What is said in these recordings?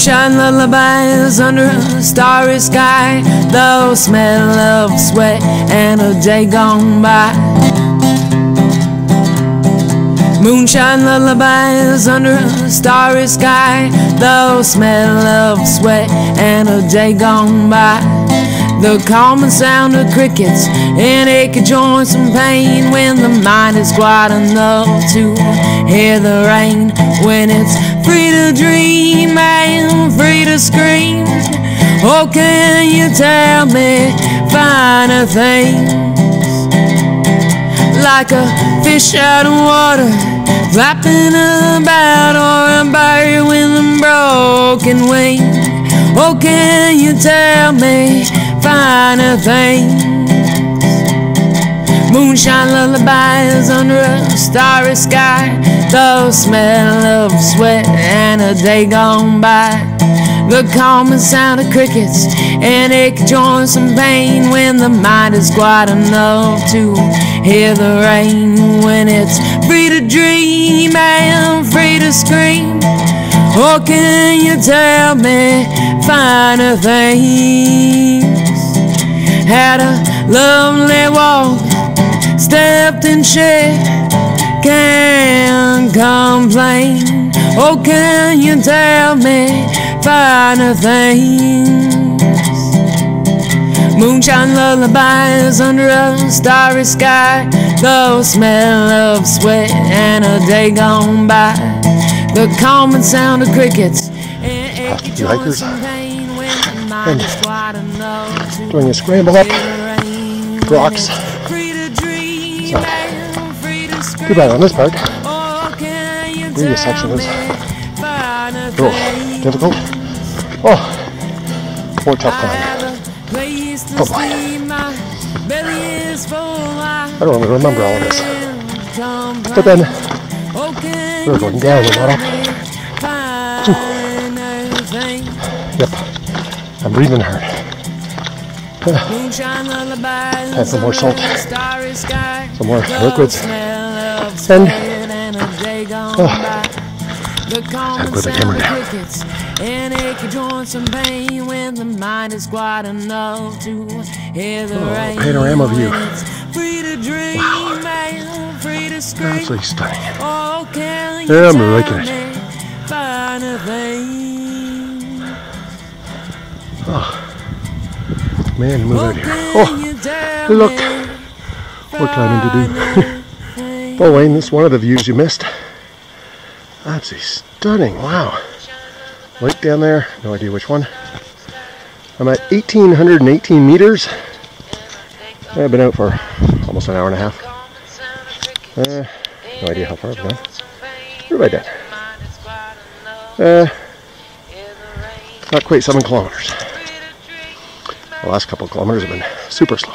Moonshine lullabies under a starry sky, the smell of sweat and a day gone by. Moonshine lullabies under a starry sky, the smell of sweat and a day gone by. The common sound of crickets and achy joints and pain when the mind is quiet enough to hear the rain. When it's free to dream and free to scream, oh, can you tell me finer things? Like a fish out of water, flapping about, or a bird with a broken wing. Oh, can you tell me finer things? Moonshine lullabies under a starry sky, the smell of sweat and a day gone by. The common sound of crickets and achy joints and pain when the mind is quiet enough to hear the rain. When it's free to dream and free to scream, oh, can you tell me finer things? Had a lovely walk, stepped in shade, can't complain. Oh, can you tell me finer things? Moonshine lullabies under a starry sky, the smell of sweat and a day gone by. The common sound of crickets and achy joints and pain when the mind is quiet enough to doing a scramble up rocks. So, too bad on this part. Previous section was a little difficult. Oh, more tough climb. Oh boy. I don't really remember all of this. But then we were going down and not up. Yep, I'm breathing hard. Had some more salt, some more liquids, and I put the camera down. Oh, panorama view. Wow, absolutely stunning. Yeah, I'm liking it. Oh, man, move out here. Oh, look, more climbing to do. Oh, Wayne, this is one of the views you missed. Absolutely stunning. Wow. Lake down there, no idea which one. I'm at 1,818 meters. I've been out for almost an hour and a half. No idea how far I've gone. We're right down. Not quite 7 kilometers. The last couple of kilometers have been super slow.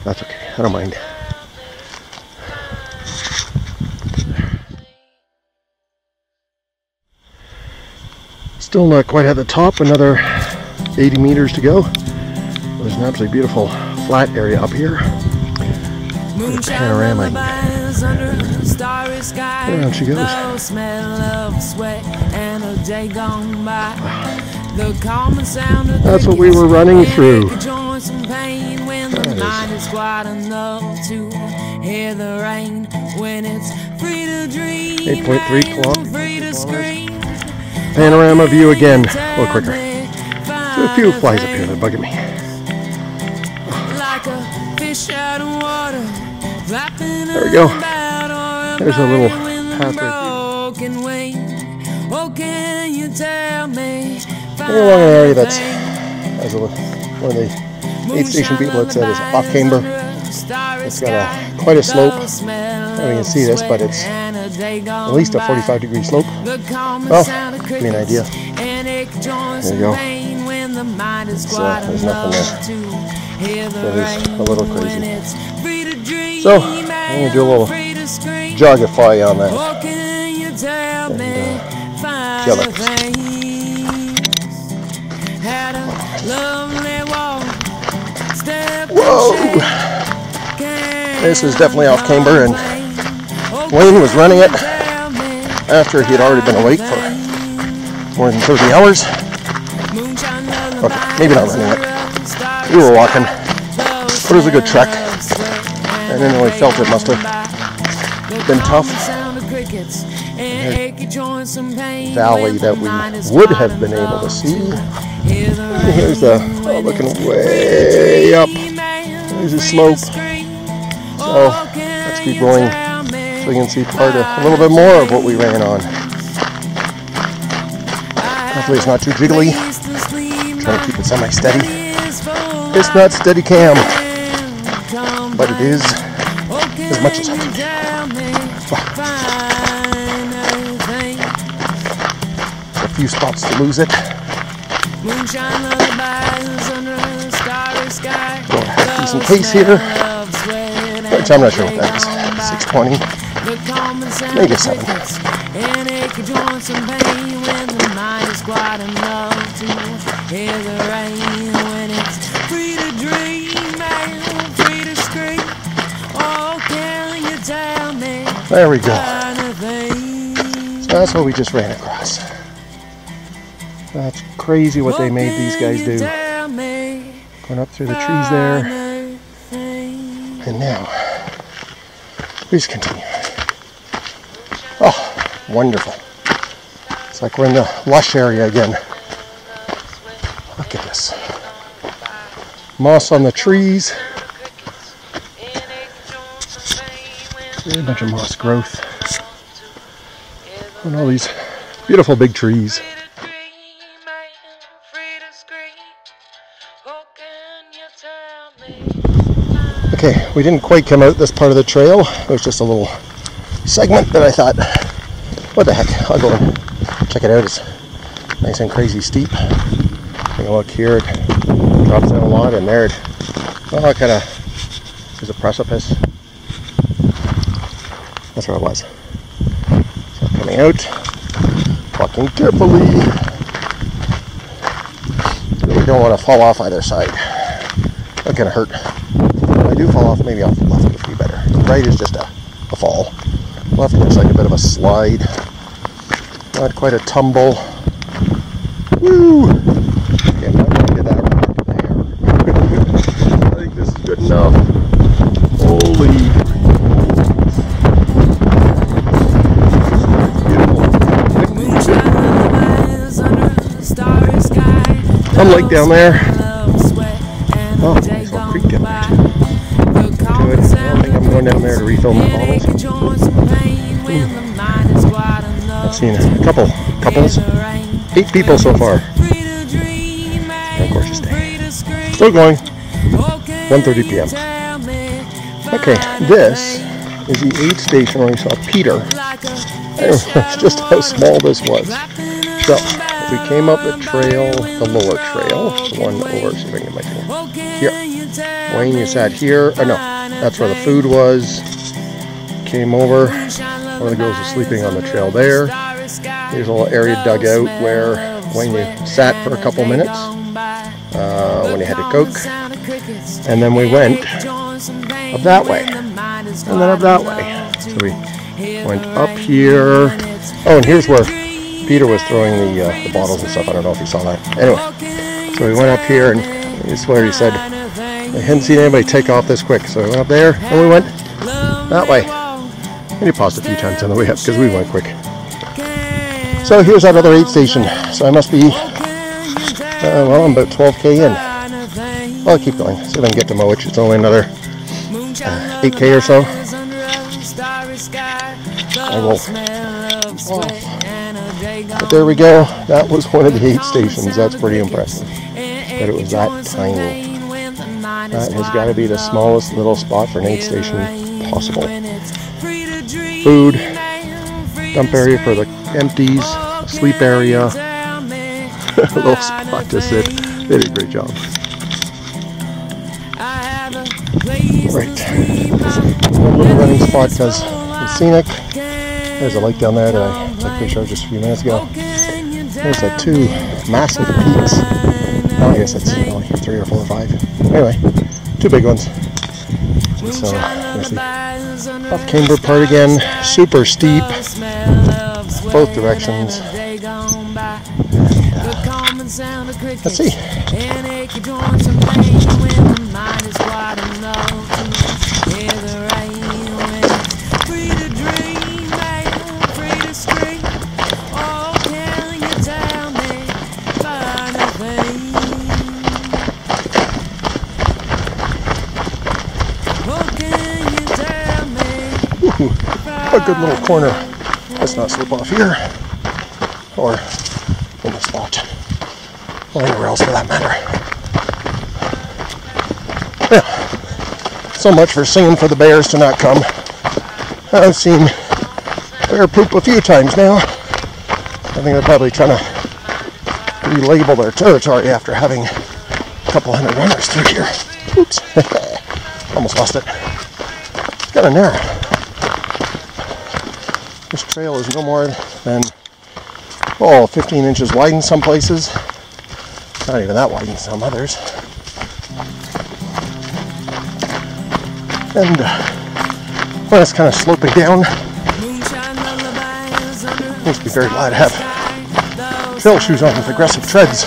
That's okay, I don't mind. Still not quite at the top, another 80 meters to go. There's an absolutely beautiful flat area up here. Panorama. Around she goes. That's what we were running through. 8.3 kilometers. Panorama view again, a little quicker. There's a few flies up here that are bugging me. There we go. There's a little path right there. Along an area that's, as one of the aid station people had said, is off camber. It's got quite a slope. I don't know if you can see this, but it's at least a 45-degree slope. Well, give me an idea. There you go. There's nothing there. That is a little crazy. So, I'm going to do a little jogify on that. Whoa! This is definitely off camber, and Wayne was running it after he had already been awake for more than 30 hours. Okay, maybe not running it. We were walking, but it was a good trek. And then we felt it must have been tough. Valley that we would have been able to see. And here's the, looking way up. There's a slope. So let's keep going so we can see part of a little bit more of what we ran on. Hopefully it's not too jiggly. I'm trying to keep it semi-steady. It's not steady cam, but it is as much as I can do. A few spots to lose it. Going a half decent pace here, which I'm not sure what that is. 6:20, maybe 7. There we go. So that's what we just ran across. That's crazy what they made these guys do. Going up through the trees there. And now, we just continue. Oh, wonderful. It's like we're in the lush area again. Look at this. Moss on the trees. A bunch of moss growth. And all these beautiful big trees. Okay, we didn't quite come out this part of the trail. It was just a little segment that I thought, what the heck, I'll go and check it out. It's nice and crazy steep. Take a look here, it drops down a lot, and there it, well, it kind of, there's a precipice. That's where it was. So coming out, walking carefully. Really don't want to fall off either side. That's gonna hurt. If I do fall off, maybe off the left would be better. The right is just a fall. Left looks like a bit of a slide. Not quite a tumble. Woo! Okay, I'm not going to get that there. I think this is good enough. Holy. Some lake down there. Oh, nice little creek down there too. Good. I don't think I'm going down there to refill my bottles. I've seen a couples, 8 people so far. And gorgeous day. Still going. 1:30 p.m. Okay, this is the aid station where we saw Peter. I don't know just how small this was. So, we came up the trail, the lower trail, the one over, so bring it back here. Wayne, you sat here. Oh no, that's where the food was. Came over. One of the girls was sleeping on the trail there. There's a little area dug out where Wayne, you sat for a couple minutes when you had to cook. And then we went up that way. And then up that way. So we went up here. Oh, and here's where Peter was throwing the bottles and stuff. I don't know if you saw that. Anyway, so we went up here, and this is where he said I hadn't seen anybody take off this quick. So we went up there, and we went that way. And he paused a few times on the way up because we went quick. So here's that other aid station. So I must be, well, I'm about 12k in. Well, I'll keep going. See if I can get to Mowich. It's only another 8k or so. I will. But there we go. That was one of the aid stations. That's pretty impressive. That it was that tiny. That has got to be the smallest little spot for an aid station possible. Food, dump area for the empties, sleep area, a little spot to sit. They did a great job. Right. One little running spot because it's scenic. There's a lake down there that I took a picture of just a few minutes ago. There's the 2 massive peaks. Oh, I guess it's only 3 or 4 or 5. Anyway, 2 big ones. So there's the off Cambridge part again. Super steep, both directions. common sound of crickets. Let's see. And it could join some pain when the mind is wide enough to hear the rain. When it's free to dream and free to scream. Oh, can you tell me finer things? Oh, can you tell me? Ooh, a good little corner. Let's not slip off here. Or in the spot. Or anywhere else for that matter. Yeah. So much for singing for the bears to not come. I've seen bear poop a few times now. I think they're probably trying to relabel their territory after having a couple hundred runners through here. Oops. Almost lost it. It's kind of narrow. This trail is no more than 15 inches wide in some places. Not even that wide in some others. And when it's kind of sloping down, makes me very glad to have trail shoes on with aggressive treads.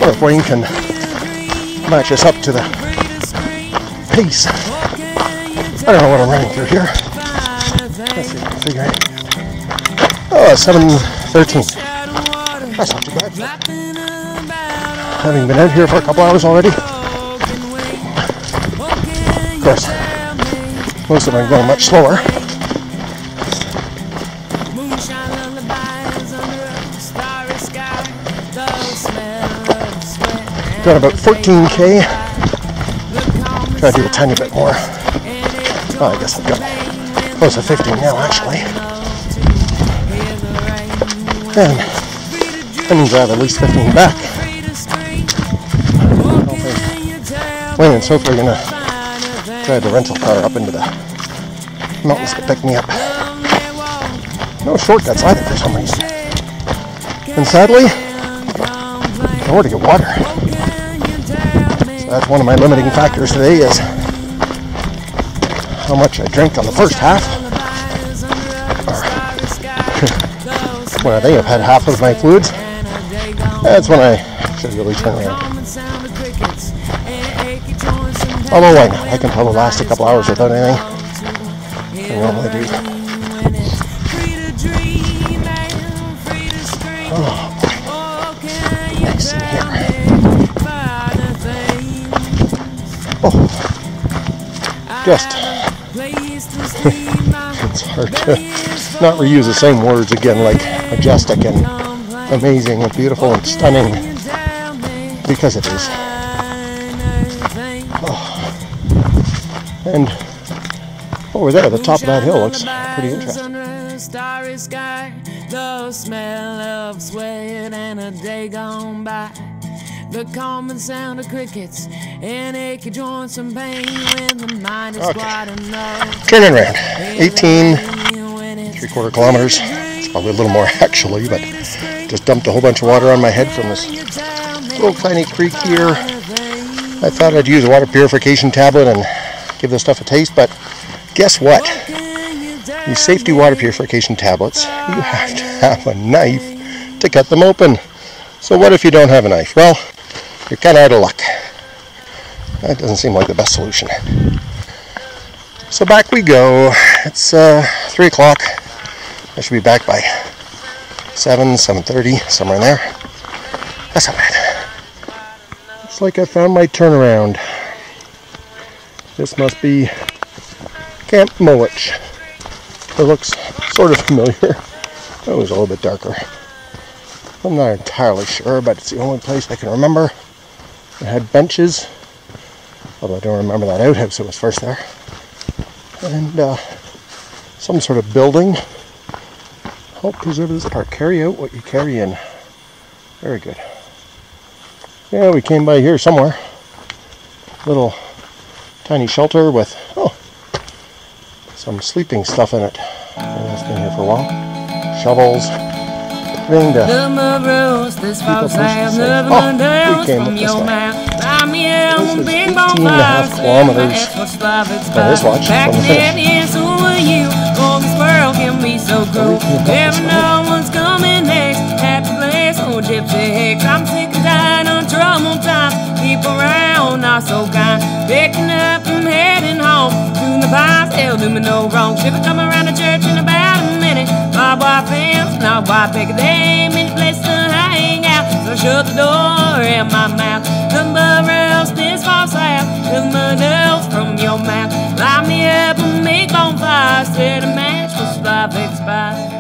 Or if Wayne can match us up to the pace. I don't know what I'm running through here. Let's see, figure it. Oh, 7:13. That's not too bad. Having been out here for a couple hours already. Of course, most of them are going much slower. Got about 14k. Try to do a tiny bit more. Oh, I guess I've got close to 15 now, actually. And that means I have at least 15 back. Wayne and Sophie are going to drive the rental car up into the mountains to pick me up. No shortcuts either for some reason. And sadly, nowhere to get water. So that's one of my limiting factors today is how much I drink on the first half. When I think I've had half of my fluids, that's when I should really turn around. Although I can probably last a couple hours without anything. I normally do. Oh, nice in here. Oh, just it's hard to not reuse the same words again, like majestic and amazing and beautiful and stunning, because it is. Oh. And over there, the top of that hill looks pretty interesting. The smell of sweat and a day gone by. The common sound of crickets and achy joints and pain when the mind is wide enough. Turning around, 18 3/4 kilometers. It's probably a little more actually, but just dumped a whole bunch of water on my head from this little tiny creek here. I thought I'd use a water purification tablet and give this stuff a taste, but guess what? These safety water purification tablets, you have to have a knife to cut them open. So what if you don't have a knife? Well, you're kind of out of luck. That doesn't seem like the best solution. So back we go. It's 3 o'clock. I should be back by 7:30, somewhere in there. That's not bad. Looks like I found my turnaround. This must be Camp Mullich. It looks sort of familiar. It was a little bit darker. I'm not entirely sure, but it's the only place I can remember. It had benches, although I don't remember that outhouse that was first there. And some sort of building. Help preserve this part. Carry out what you carry in. Very good. Yeah, we came by here somewhere. Little tiny shelter with, some sleeping stuff in it. Maybe that's been here for a while. Shovels, thing to the mud roast, this people false push out, to say, the oh, we noodles came from up this your way. mouth. Buy me a This is big 18.5 kilometers by this watch back from the then, finish. yes, who are you? Oh, this world can be so cruel. Never know what's coming next. Happy place, oh, gypsy hicks. I'm sick and tired of trouble times. People around, not so kind. Picking up and heading home. Doing the pines, they'll do me no wrong. Ship come around the church in about a minute. My boy fence, now boy pick a day, many places to hang out. So shut the door in my mouth. The mud roast this falls out. The mud roast from your mouth. Light me up and make bonfires. Set a match for life expired.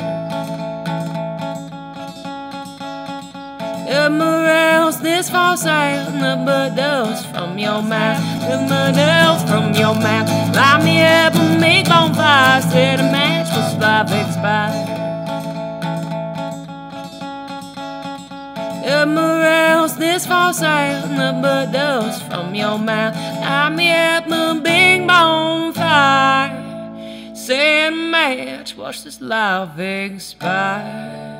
The mud roast this falls out. The mud roast from your mouth. The mud roast from your mouth. Light me up and make bonfires. Set a match for life expired. The morels, this false out, the mud dust from your mouth. Light me up a big bonfire. Set a match, watch this life expire.